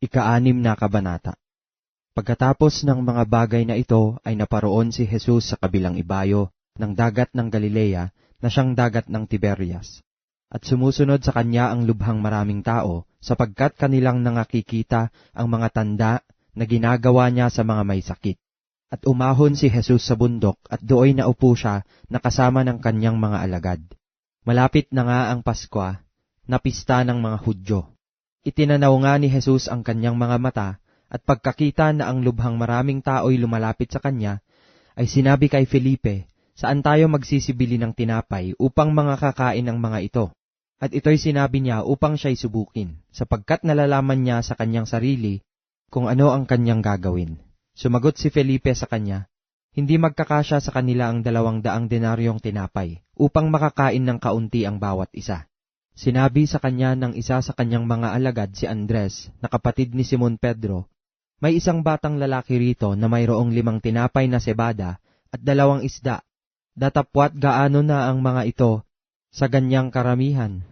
Ika-6 na kabanata. Pagkatapos ng mga bagay na ito ay naparoon si Jesus sa kabilang ibayo ng dagat ng Galilea na siyang dagat ng Tiberias. At sumusunod sa kanya ang lubhang maraming tao sapagkat kanilang nangakikita ang mga tanda na ginagawa niya sa mga may sakit. At umahon si Jesus sa bundok at dooy naupo siya na kasama ng kanyang mga alagad. Malapit na nga ang Paskwa, na pista ng mga Hudyo. Itinanaw nga ni Jesus ang kanyang mga mata, at pagkakita na ang lubhang maraming tao'y lumalapit sa kanya, ay sinabi kay Felipe, saan tayo magsisibili ng tinapay upang mga kakain ang mga ito? At ito'y sinabi niya upang siya'y subukin, sapagkat nalalaman niya sa kanyang sarili kung ano ang kanyang gagawin. Sumagot si Felipe sa kanya, hindi magkakasya sa kanila ang 200 denaryong tinapay, upang makakain ng kaunti ang bawat isa. Sinabi sa kanya ng isa sa kanyang mga alagad si Andres, na kapatid ni Simon Pedro, may isang batang lalaki rito na mayroong 5 tinapay na sebada at 2 isda. Datapwat gaano na ang mga ito sa ganyang karamihan.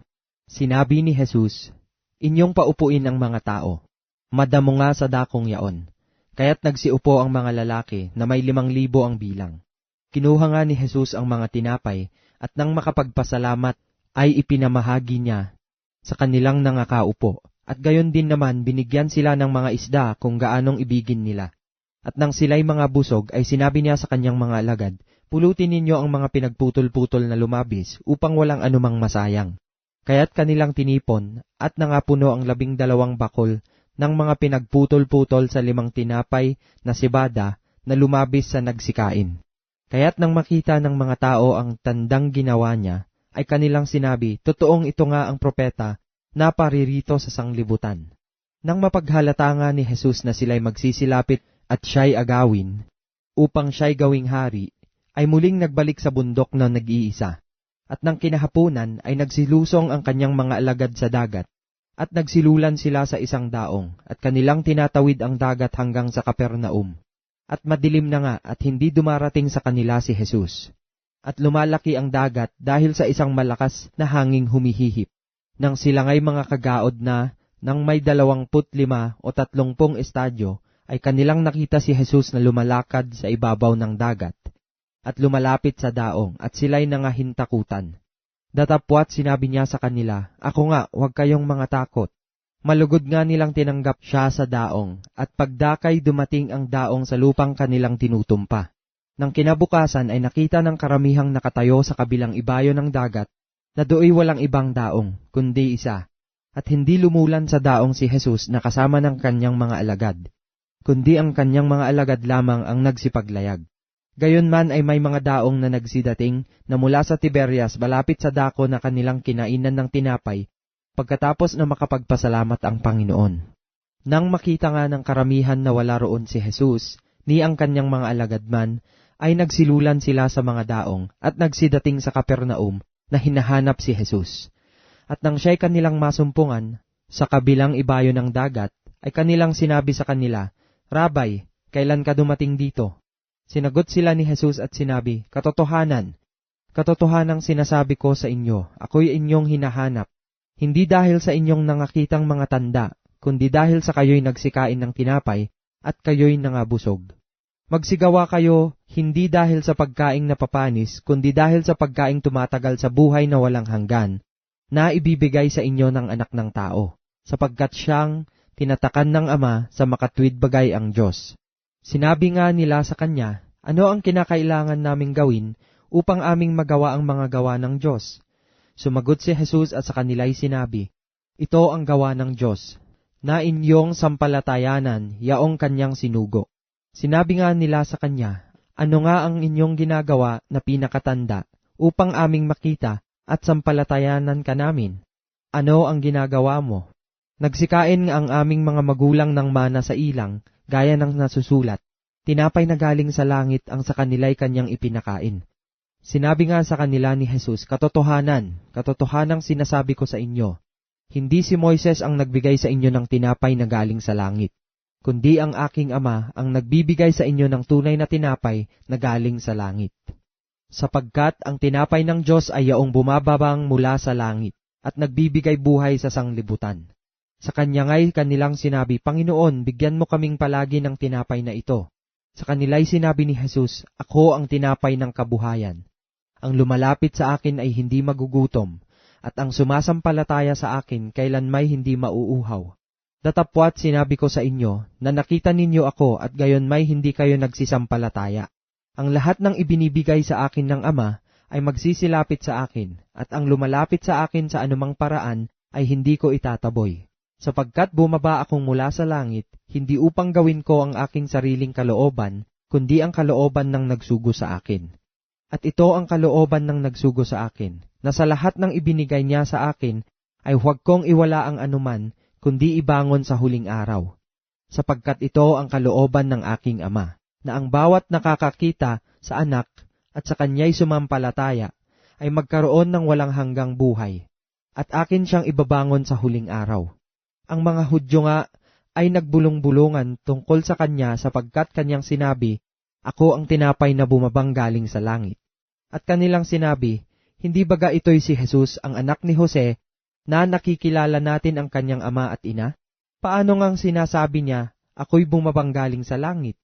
Sinabi ni Jesus, inyong paupuin ang mga tao. Madamo nga sa dakong yaon. Kaya't nagsiupo ang mga lalaki na may 5,000 ang bilang. Kinuha nga ni Jesus ang mga tinapay at nang makapagpasalamat ay ipinamahagi niya sa kanilang nangakaupo. At gayon din naman binigyan sila ng mga isda kung gaanong ibigin nila. At nang sila'y mga busog ay sinabi niya sa kanyang mga alagad, pulutin ninyo ang mga pinagputol-putol na lumabis upang walang anumang masayang. Kaya't kanilang tinipon at nangapuno ang 12 bakol ng mga pinagputol-putol sa 5 tinapay na sebada na lumabis sa nagsikain. Kaya't nang makita ng mga tao ang tandang ginawa niya, ay kanilang sinabi, totoong ito nga ang propeta na paririto sa sanglibutan. Nang mapaghalata nga ni Jesus na sila'y magsisilapit at siya'y agawin, upang siya'y gawing hari, ay muling nagbalik sa bundok na nag-iisa. At nang kinahapunan ay nagsilusong ang kanyang mga alagad sa dagat, at nagsilulan sila sa isang daong, at kanilang tinatawid ang dagat hanggang sa Capernaum. At madilim na nga at hindi dumarating sa kanila si Jesus. At lumalaki ang dagat dahil sa isang malakas na hanging humihihip. Nang sila nga'y mga kagaod na, nang may 25 o 30 estadyo, ay kanilang nakita si Jesus na lumalakad sa ibabaw ng dagat, at lumalapit sa daong, at sila'y nangahintakutan. Datapwat sinabi niya sa kanila, ako nga, huwag kayong mga takot. Malugod nga nilang tinanggap siya sa daong, at pagdakay dumating ang daong sa lupang kanilang tinutumpa. Nang kinabukasan ay nakita ng karamihang nakatayo sa kabilang ibayo ng dagat, na dooy walang ibang daong, kundi isa, at hindi lumulan sa daong si Jesus na kasama ng kanyang mga alagad, kundi ang kanyang mga alagad lamang ang nagsipaglayag. Gayunman ay may mga daong na nagsidating na mula sa Tiberias malapit sa dako na kanilang kinainan ng tinapay, pagkatapos na makapagpasalamat ang Panginoon. Nang makita nga ng karamihan na wala roon si Jesus, ni ang kanyang mga alagad man, ay nagsilulan sila sa mga daong at nagsidating sa Capernaum na hinahanap si Jesus. At nang siya'y kanilang masumpungan sa kabilang ibayo ng dagat, ay kanilang sinabi sa kanila, Rabay, kailan ka dumating dito? Sinagot sila ni Jesus at sinabi, katotohanang sinasabi ko sa inyo, ako'y inyong hinahanap. Hindi dahil sa inyong nangakitang mga tanda, kundi dahil sa kayo'y nagsikain ng tinapay at kayo'y nangabusog. Magsigawa kayo hindi dahil sa pagkaing napapanis, kundi dahil sa pagkaing tumatagal sa buhay na walang hanggan, na ibibigay sa inyo ng Anak ng Tao, sapagkat siyang tinatakan ng Ama sa makatuwid bagay ang Diyos. Sinabi nga nila sa kanya, ano ang kinakailangan naming gawin upang aming magawa ang mga gawa ng Diyos? Sumagot si Jesus at sa kanila'y sinabi, ito ang gawa ng Diyos, na inyong sampalatayanan yaong kanyang sinugo. Sinabi nga nila sa kanya, ano nga ang inyong ginagawa na pinakatanda upang aming makita at sampalatayanan ka namin? Ano ang ginagawa mo? Nagsikain ang aming mga magulang ng mana sa ilang, gaya ng nasusulat, tinapay na galing sa langit ang sa kanila'y kanyang ipinakain. Sinabi nga sa kanila ni Jesus, katotohanang sinasabi ko sa inyo, hindi si Moises ang nagbigay sa inyo ng tinapay na galing sa langit, kundi ang aking Ama ang nagbibigay sa inyo ng tunay na tinapay na galing sa langit. Sapagkat ang tinapay ng Diyos ay yaong bumababang mula sa langit, at nagbibigay buhay sa sanglibutan. Sa kanya nga'y kanilang sinabi, Panginoon, bigyan mo kaming palagi ng tinapay na ito. Sa kanila'y sinabi ni Jesus, Ako ang tinapay ng kabuhayan. Ang lumalapit sa akin ay hindi magugutom, at ang sumasampalataya sa akin kailanmay hindi mauuhaw. Datapwat sinabi ko sa inyo, na nakita ninyo ako at gayonmay hindi kayo nagsisampalataya. Ang lahat ng ibinibigay sa akin ng Ama ay magsisilapit sa akin, at ang lumalapit sa akin sa anumang paraan ay hindi ko itataboy. Sapagkat bumaba akong mula sa langit, hindi upang gawin ko ang aking sariling kalooban, kundi ang kalooban ng nagsugo sa akin. At ito ang kalooban ng nagsugo sa akin, na sa lahat ng ibinigay niya sa akin, ay huwag kong iwala ang anuman, kundi ibangon sa huling araw. Sapagkat ito ang kalooban ng aking Ama, na ang bawat nakakakita sa anak at sa kanya'y sumampalataya, ay magkaroon ng walang hanggang buhay, at akin siyang ibabangon sa huling araw. Ang mga Hudyo nga ay nagbulong-bulungan tungkol sa kanya sapagkat kanyang sinabi, Ako ang tinapay na bumabang galing sa langit. At kanilang sinabi, Hindi baga ito'y si Jesus ang anak ni Jose, na nakikilala natin ang kanyang ama at ina? Paano ngang sinasabi niya, Ako'y bumabang galing sa langit?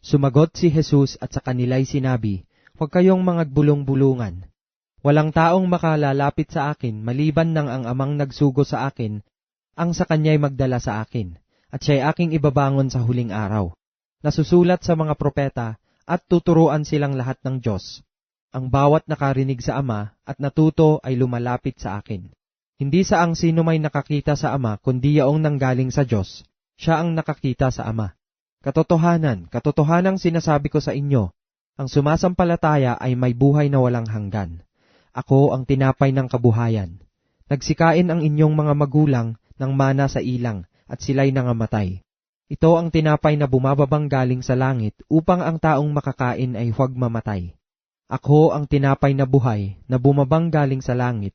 Sumagot si Jesus at sa kanila'y sinabi, Huwag kayong magbulong-bulungan. Walang taong makalalapit sa akin maliban ng ang amang nagsugo sa akin, ang sa kanya'y magdala sa akin, at siya'y aking ibabangon sa huling araw. Nasusulat sa mga propeta, at tuturuan silang lahat ng Diyos. Ang bawat nakarinig sa Ama at natuto ay lumalapit sa akin. Hindi saang sino may nakakita sa Ama, kundi yaong nanggaling sa Diyos. Siya ang nakakita sa Ama. Katotohanang sinasabi ko sa inyo, ang sumasampalataya ay may buhay na walang hanggan. Ako ang tinapay ng kabuhayan. Nagsikain ang inyong mga magulang ng mana sa ilang, at sila'y nangamatay. Ito ang tinapay na bumababang galing sa langit, upang ang taong makakain ay huwag mamatay. Ako ang tinapay na buhay, na bumabang galing sa langit.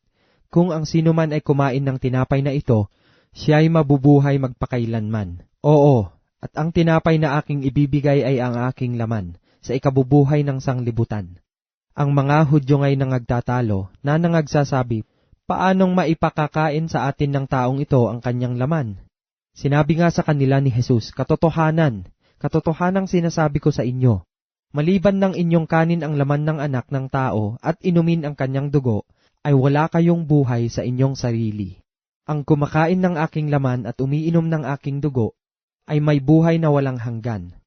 Kung ang sino man ay kumain ng tinapay na ito, siya'y mabubuhay magpakailanman. Oo, at ang tinapay na aking ibibigay ay ang aking laman, sa ikabubuhay ng sanglibutan. Ang mga Hudyo nga'y nangagtatalo, na nangagsasabi, Paanong maipakakain sa atin ng taong ito ang kanyang laman? Sinabi nga sa kanila ni Jesus, Katotohanang sinasabi ko sa inyo, maliban ng inyong kanin ang laman ng anak ng tao at inumin ang kanyang dugo, ay wala kayong buhay sa inyong sarili. Ang kumakain ng aking laman at umiinom ng aking dugo, ay may buhay na walang hanggan.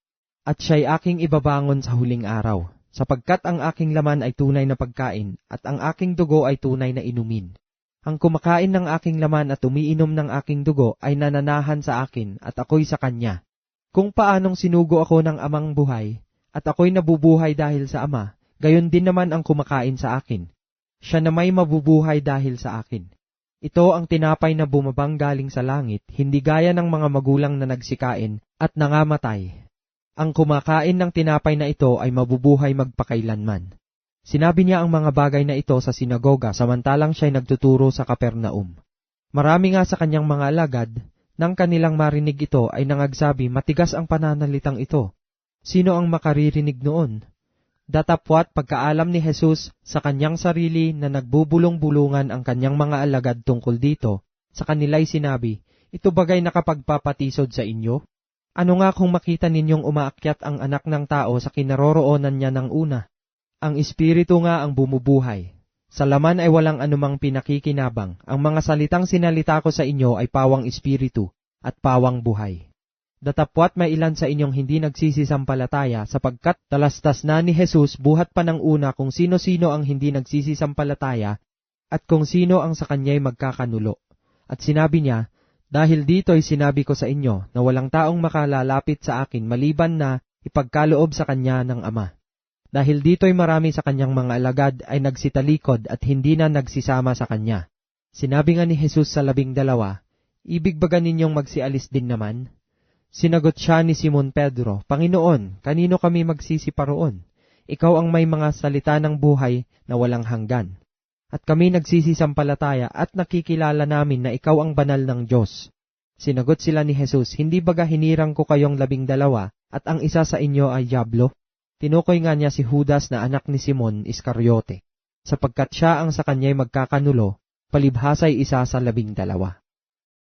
At siya'y aking ibabangon sa huling araw, sapagkat ang aking laman ay tunay na pagkain, at ang aking dugo ay tunay na inumin. Ang kumakain ng aking laman at umiinom ng aking dugo ay nananahan sa akin at ako'y sa kanya. Kung paanong sinugo ako ng amang buhay, at ako'y nabubuhay dahil sa ama, gayon din naman ang kumakain sa akin. Siya na may mabubuhay dahil sa akin. Ito ang tinapay na bumabang galing sa langit, hindi gaya ng mga magulang na nagsikain at nangamatay. Ang kumakain ng tinapay na ito ay mabubuhay magpakailanman. Sinabi niya ang mga bagay na ito sa sinagoga samantalang siya'y nagtuturo sa Kapernaum. Marami nga sa kanyang mga alagad, nang kanilang marinig ito ay nangagsabi, Matigas ang pananalitang ito. Sino ang makaririnig noon? Datapwat pagkaalam ni Jesus sa kanyang sarili na nagbubulong-bulungan ang kanyang mga alagad tungkol dito, sa kanila'y sinabi, Ito bagay nakapagpapatisod sa inyo? Ano nga kung makita ninyong umaakyat ang anak ng tao sa kinaroroonan niya ng una? Ang Espiritu nga ang bumubuhay. Sa laman ay walang anumang pinakikinabang. Ang mga salitang sinalita ko sa inyo ay pawang Espiritu at pawang buhay. Datapwat may ilan sa inyong hindi nagsisisampalataya sapagkat talastas na ni Jesus buhat pa ng una kung sino-sino ang hindi nagsisisampalataya at kung sino ang sa kanya'y magkakanulo. At sinabi niya, Dahil dito'y sinabi ko sa inyo na walang taong makalalapit sa akin maliban na ipagkaloob sa kanya ng Ama. Dahil dito'y marami sa kanyang mga alagad ay nagsitalikod at hindi na nagsisama sa kanya. Sinabi nga ni Jesus sa 12, Ibig ba ninyong magsialis din naman? Sinagot siya ni Simon Pedro, Panginoon, kanino kami magsisiparoon? Ikaw ang may mga salita ng buhay na walang hanggan. At kami nagsisisampalataya at nakikilala namin na ikaw ang banal ng Diyos. Sinagot sila ni Jesus, Hindi baga hinirang ko kayong 12 at ang isa sa inyo ay dyablo? Tinukoy nga niya si Judas na anak ni Simon Iscariote, sapagkat siya ang sa kanya'y magkakanulo, palibhasa'y isa sa 12.